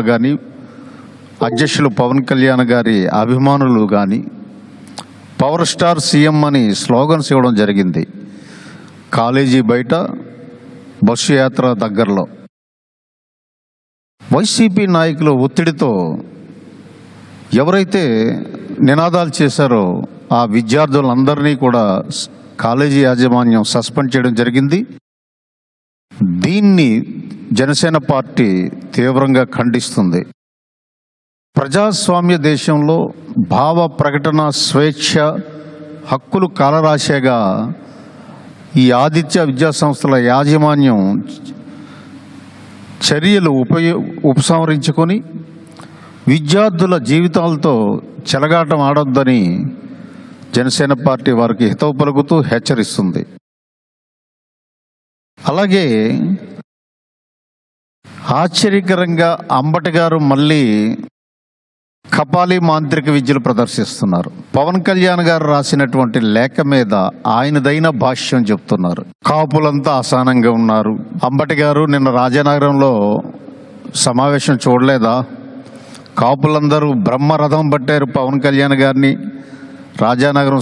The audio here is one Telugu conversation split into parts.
కానీ అధ్యక్షులు పవన్ కళ్యాణ్ గారి అభిమానులు కానీ పవర్ స్టార్ సీఎం అని స్లోగన్స్ ఇవ్వడం జరిగింది. కాలేజీ బయట, బస్సు యాత్ర దగ్గరలో వైసీపీ నాయకుల ఒత్తిడితో ఎవరైతే నినాదాలు చేశారో ఆ విద్యార్థులందరినీ కూడా కాలేజీ యాజమాన్యం సస్పెండ్ చేయడం జరిగింది. దీన్ని జనసేన పార్టీ తీవ్రంగా ఖండిస్తుంది. ప్రజాస్వామ్య దేశంలో భావ ప్రకటన స్వేచ్ఛ హక్కులు కాలరాశేగా ఈ ఆదిత్య విద్యా సంస్థల యాజమాన్యం చర్యలు ఉపసంహరించుకొని విద్యార్థుల జీవితాలతో చెలగాటం ఆడొద్దని జనసేన పార్టీ వారికి హితవు పలుకుతూ హెచ్చరిస్తుంది. అలాగే ఆశ్చర్యకరంగా అంబటి గారు మళ్ళీ కపాలి మాంత్రిక విద్యలు ప్రదర్శిస్తున్నారు. పవన్ కళ్యాణ్ గారు రాసినటువంటి లేఖ మీద ఆయనదైన భాష్యం చెప్తున్నారు. కాపులంతా అసహనంగా ఉన్నారు. అంబటి గారు నిన్న రాజానగరంలో సమావేశం చూడలేదా? కాపులందరూ బ్రహ్మరథం పట్టారు పవన్ కళ్యాణ్ గారిని. రాజానగరం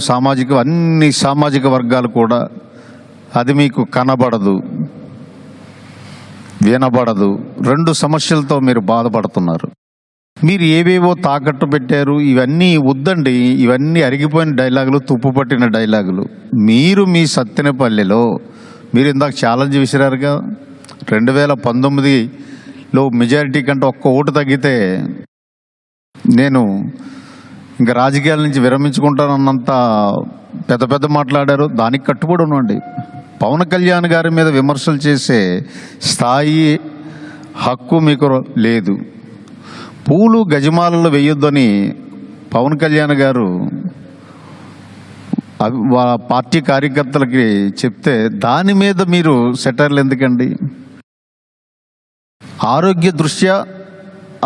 అన్ని సామాజిక వర్గాలు కూడా. అది మీకు కనబడదు, వినబడదు. 2 సమస్యలతో మీరు బాధపడుతున్నారు. మీరు ఏవేవో తాకట్టు పెట్టారు. ఇవన్నీ వద్దండి. ఇవన్నీ అరిగిపోయిన డైలాగులు, తుప్పు పట్టిన డైలాగులు. మీరు మీ సత్తెనపల్లిలో మీరు ఇందాక ఛాలెంజ్ విసిరారుగా, 2019లో మెజారిటీ కంటే 1 ఓటు తగ్గితే నేను ఇంకా రాజకీయాల నుంచి విరమించుకుంటానన్నంత పెద్ద మాట్లాడారు. దానికి కట్టుబడి ఉండండి. పవన్ కళ్యాణ్ గారి మీద విమర్శలు చేసే స్థాయి, హక్కు మీకు లేదు. పూలు గజమాలలో వేయొద్దని పవన్ కళ్యాణ్ గారు పార్టీ కార్యకర్తలకి చెప్తే దాని మీద మీరు సెటర్లు ఎందుకండి? ఆరోగ్య దృష్ట్యా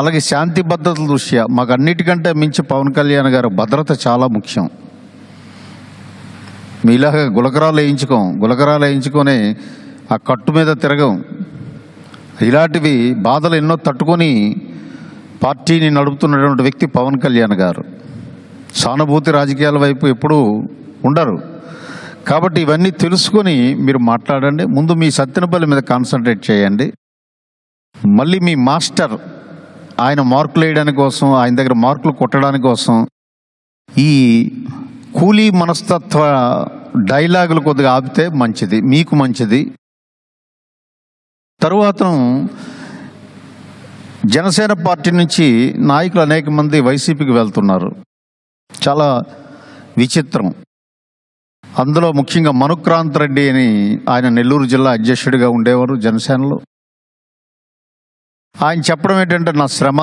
అలాగే శాంతి భద్రతల దృష్ట్యా మాకు అన్నిటికంటే మించి పవన్ కళ్యాణ్ గారు భద్రత చాలా ముఖ్యం. మీలాగా గులకరాలు వేయించుకొని ఆ కట్టు మీద తిరగం. ఇలాంటివి బాధలు ఎన్నో తట్టుకొని పార్టీని నడుపుతున్నటువంటి వ్యక్తి పవన్ కళ్యాణ్ గారు. సానుభూతి రాజకీయాల వైపు ఎప్పుడూ ఉండరు. కాబట్టి ఇవన్నీ తెలుసుకొని మీరు మాట్లాడండి. ముందు మీ సత్తెనపల్లి మీద కాన్సన్ట్రేట్ చేయండి. మళ్ళీ మీ మాస్టర్ ఆయన మార్కులు వేయడానికి కోసం, ఆయన దగ్గర మార్కులు కొట్టడానికి కోసం ఈ కూలీ మనస్తత్వ డైలాగులు కొద్దిగా ఆపితే మంచిది, మీకు మంచిది. తరువాత జనసేన పార్టీ నుంచి నాయకులు అనేక మంది వైసీపీకి వెళ్తున్నారు. చాలా విచిత్రం. అందులో ముఖ్యంగా మనుక్రాంత్ రెడ్డి అని ఆయన నెల్లూరు జిల్లా అధ్యక్షుడిగా ఉండేవారు జనసేనలో. ఆయన చెప్పడం ఏంటంటే, నా శ్రమ